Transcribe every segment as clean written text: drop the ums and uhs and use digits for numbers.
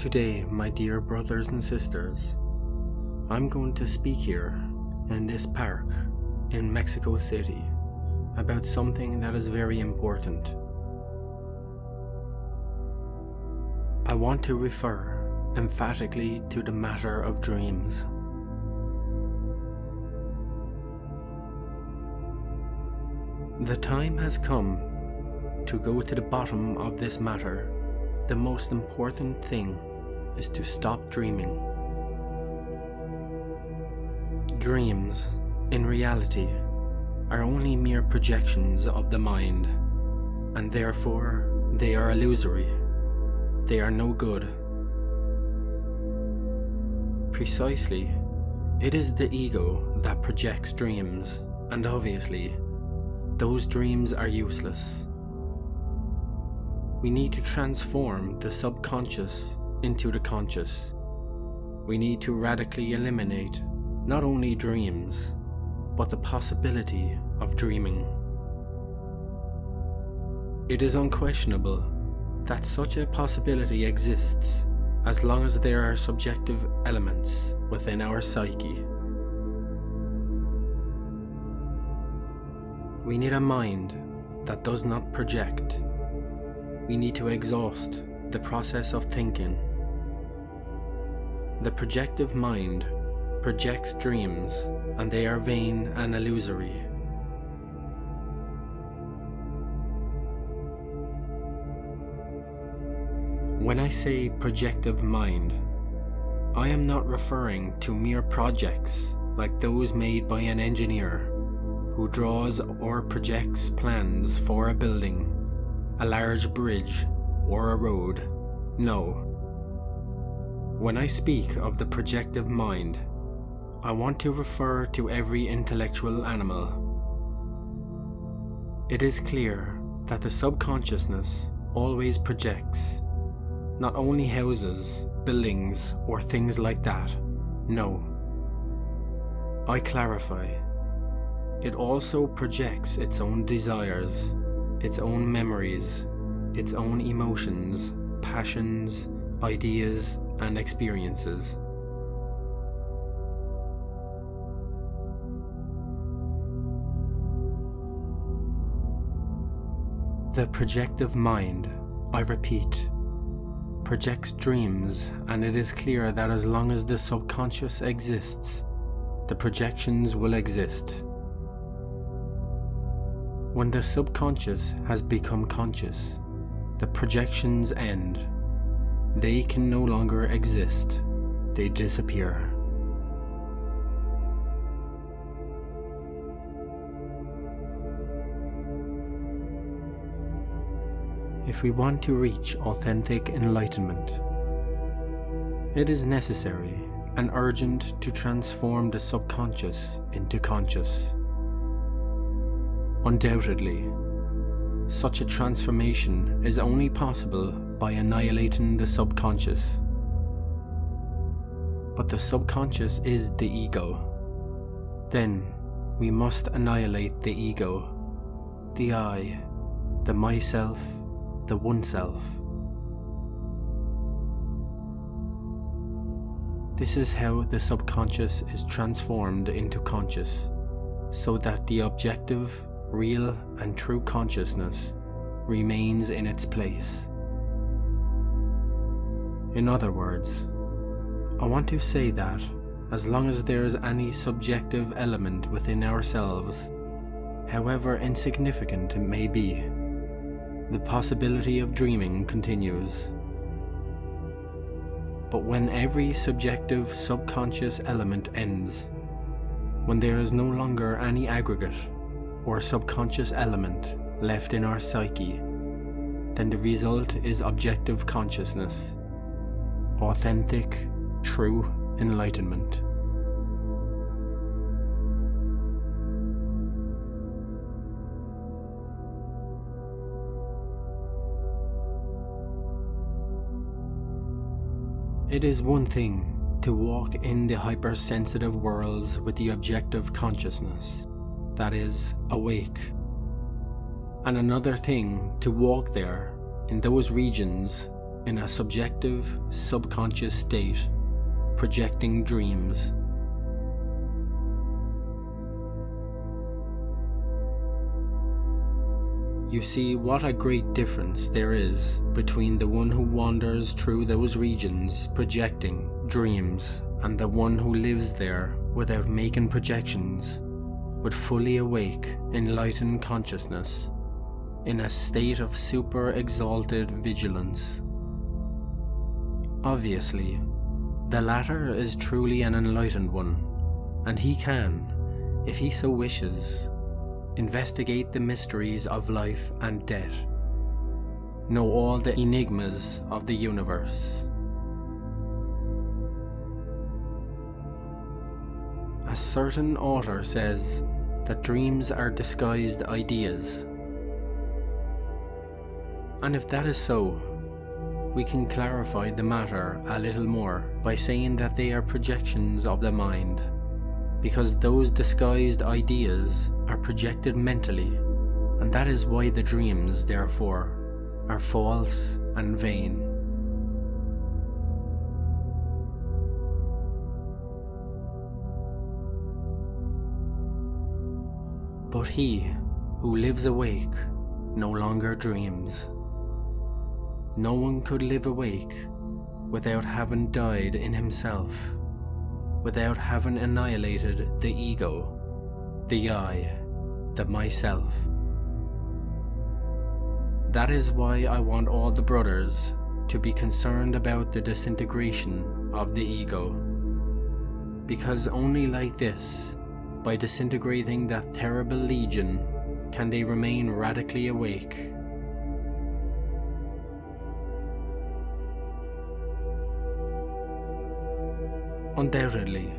Today, my dear brothers and sisters, I'm going to speak here in this park in Mexico City about something that is very important. I want to refer emphatically to the matter of dreams. The time has come to go to the bottom of this matter. The most important thing is to stop dreaming. Dreams, in reality, are only mere projections of the mind, and therefore they are illusory. They are no good. Precisely, it is the ego that projects dreams, and obviously, those dreams are useless. We need to transform the subconscious into the conscious. We need to radically eliminate not only dreams, but the possibility of dreaming. It is unquestionable that such a possibility exists as long as there are subjective elements within our psyche. We need a mind that does not project. We need to exhaust the process of thinking. The projective mind projects dreams, and they are vain and illusory. When I say projective mind, I am not referring to mere projects like those made by an engineer who draws or projects plans for a building, a large bridge, or a road. No. When I speak of the projective mind, I want to refer to every intellectual animal. It is clear that the subconsciousness always projects, not only houses, buildings, or things like that. No. I clarify. It also projects its own desires, its own memories, its own emotions, passions, ideas, and experiences. The projective mind, I repeat, projects dreams, and it is clear that as long as the subconscious exists, the projections will exist. When the subconscious has become conscious, the projections end. They can no longer exist. They disappear. If we want to reach authentic enlightenment, it is necessary and urgent to transform the subconscious into conscious. Undoubtedly, such a transformation is only possible by annihilating the subconscious. But the subconscious is the ego. Then we must annihilate the ego, the I, the myself, the oneself. This is how the subconscious is transformed into conscious, so that the objective, real and true consciousness remains in its place. In other words, I want to say that as long as there is any subjective element within ourselves, however insignificant it may be, the possibility of dreaming continues. But when every subjective subconscious element ends, when there is no longer any aggregate or subconscious element left in our psyche, then the result is objective consciousness, authentic, true enlightenment. It is one thing to walk in the hypersensitive worlds with the objective consciousness, that is, awake, and another thing to walk there in those regions in a subjective, subconscious state, projecting dreams. You see what a great difference there is between the one who wanders through those regions projecting dreams and the one who lives there without making projections, with fully awake, enlightened consciousness, in a state of super exalted vigilance. Obviously, the latter is truly an enlightened one, and he can, if he so wishes, investigate the mysteries of life and death, know all the enigmas of the universe. A certain author says that dreams are disguised ideas. And if that is so, we can clarify the matter a little more by saying that they are projections of the mind, because those disguised ideas are projected mentally, and that is why the dreams, therefore, are false and vain. But he who lives awake no longer dreams. No one could live awake without having died in himself, without having annihilated the ego, the I, the myself. That is why I want all the brothers to be concerned about the disintegration of the ego, because only like this, by disintegrating that terrible legion, can they remain radically awake. Undoubtedly,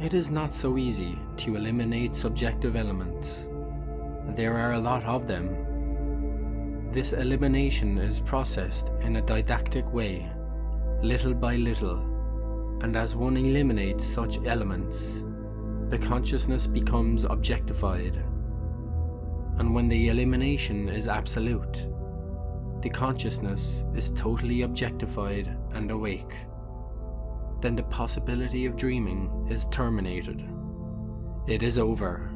it is not so easy to eliminate subjective elements. There are a lot of them. This elimination is processed in a didactic way, little by little, and as one eliminates such elements, the consciousness becomes objectified. And when the elimination is absolute, the consciousness is totally objectified and awake. Then the possibility of dreaming is terminated. It is over.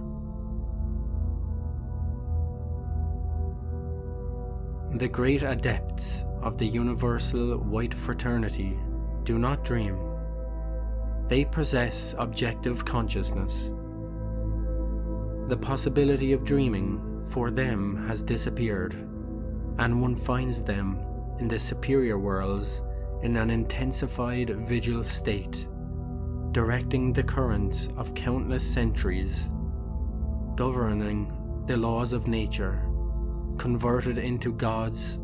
The great adepts of the universal white fraternity do not dream. They possess objective consciousness. The possibility of dreaming for them has disappeared, and one finds them in the superior worlds in an intensified vigil state, directing the currents of countless centuries, governing the laws of nature, converted into gods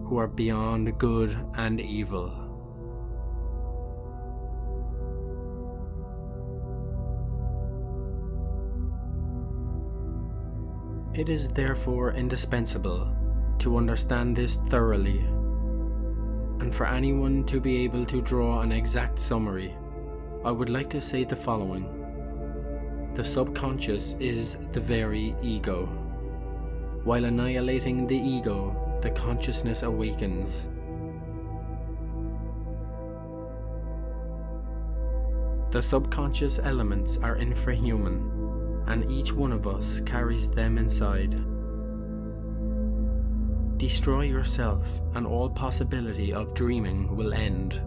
who are beyond good and evil. It is therefore indispensable to understand this thoroughly, and for anyone to be able to draw an exact summary, I would like to say the following. The subconscious is the very ego. While annihilating the ego, the consciousness awakens. The subconscious elements are infrahuman, and each one of us carries them inside. Destroy yourself and all possibility of dreaming will end.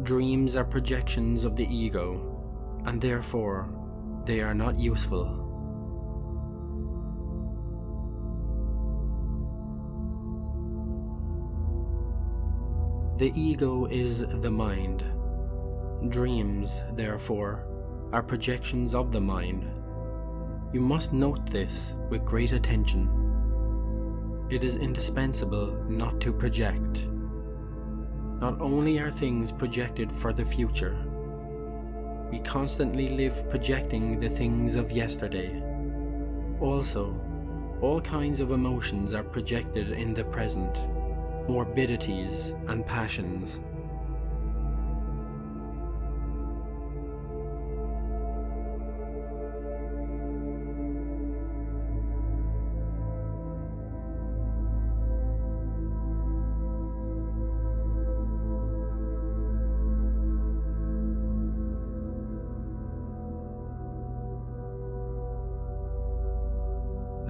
Dreams are projections of the ego, and therefore they are not useful. The ego is the mind. Dreams, therefore, are projections of the mind. You must note this with great attention. It is indispensable not to project. Not only are things projected for the future, we constantly live projecting the things of yesterday. Also, all kinds of emotions are projected in the present, morbidities and passions.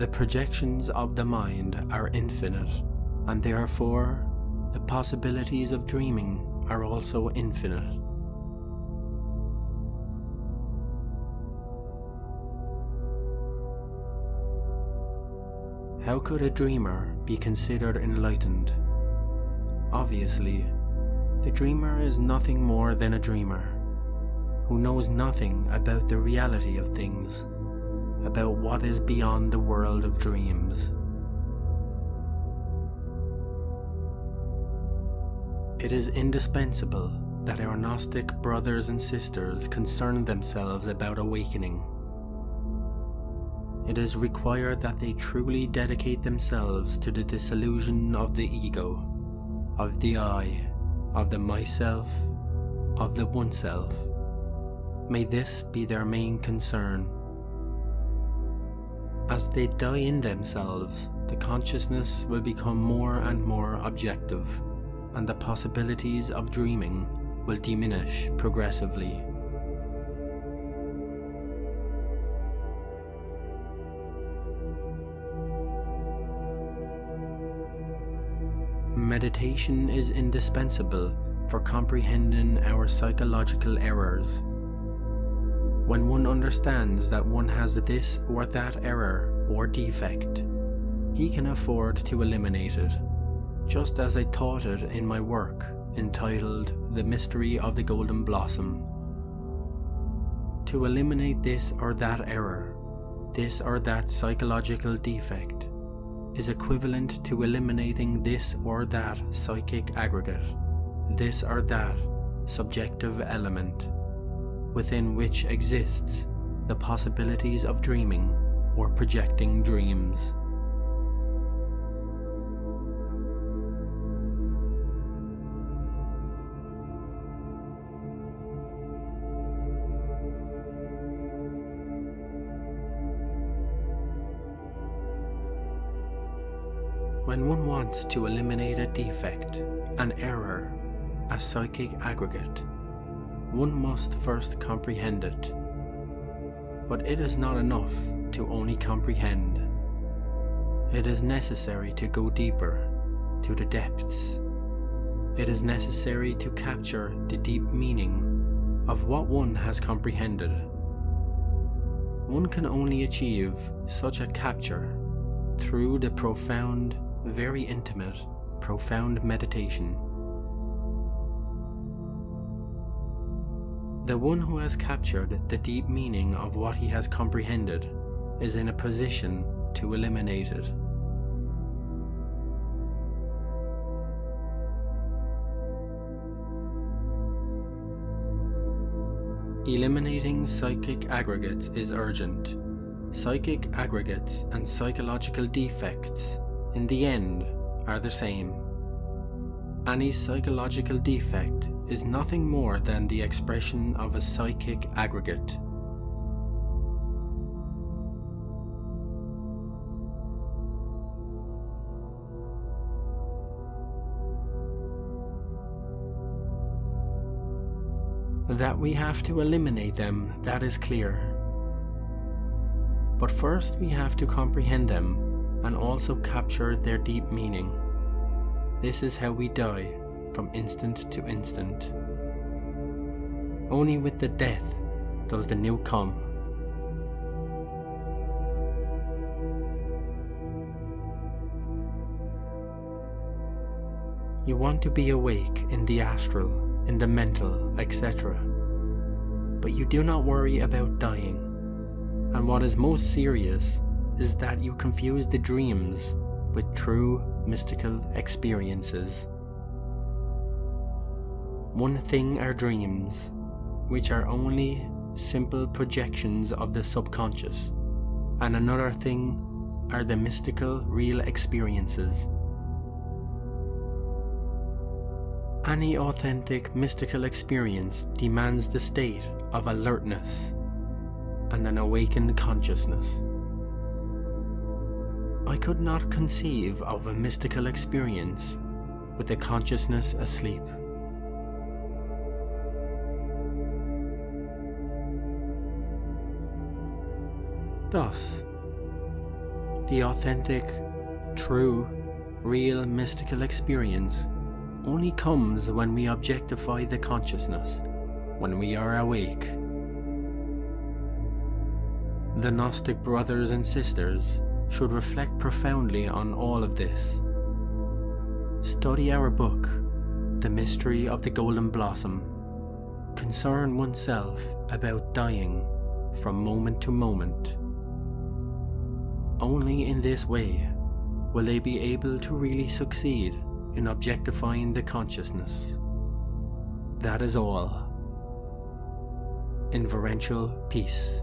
The projections of the mind are infinite, and therefore the possibilities of dreaming are also infinite. How could a dreamer be considered enlightened? Obviously, the dreamer is nothing more than a dreamer, who knows nothing about the reality of things, about what is beyond the world of dreams. It is indispensable that our Gnostic brothers and sisters concern themselves about awakening. It is required that they truly dedicate themselves to the dissolution of the ego, of the I, of the myself, of the oneself. May this be their main concern. As they die in themselves, the consciousness will become more and more objective, and the possibilities of dreaming will diminish progressively. Meditation is indispensable for comprehending our psychological errors. When one understands that one has this or that error or defect, he can afford to eliminate it, just as I taught it in my work entitled The Mystery of the Golden Blossom. To eliminate this or that error, this or that psychological defect, is equivalent to eliminating this or that psychic aggregate, this or that subjective element, within which exists the possibilities of dreaming or projecting dreams. When one wants to eliminate a defect, an error, a psychic aggregate, one must first comprehend it. But it is not enough to only comprehend. It is necessary to go deeper, to the depths. It is necessary to capture the deep meaning of what one has comprehended. One can only achieve such a capture through the profound, very intimate, profound meditation. The one who has captured the deep meaning of what he has comprehended is in a position to eliminate it. Eliminating psychic aggregates is urgent. Psychic aggregates and psychological defects, in the end, are the same. Any psychological defect is nothing more than the expression of a psychic aggregate. That we have to eliminate them, that is clear. But first we have to comprehend them and also capture their deep meaning. This is how we die from instant to instant. Only with the death does the new come. You want to be awake in the astral, in the mental, etc. But you do not worry about dying. And what is most serious is that you confuse the dreams with true mystical experiences. One thing are dreams, which are only simple projections of the subconscious, and another thing are the mystical real experiences. Any authentic mystical experience demands the state of alertness and an awakened consciousness. I could not conceive of a mystical experience with the consciousness asleep. Thus, The authentic, true, real mystical experience only comes when we objectify the consciousness, when we are awake. The Gnostic brothers and sisters should reflect profoundly on all of this. Study our book, The Mystery of the Golden Blossom. Concern oneself about dying from moment to moment. Only in this way will they be able to really succeed in objectifying the consciousness. That is all. Inverential Peace.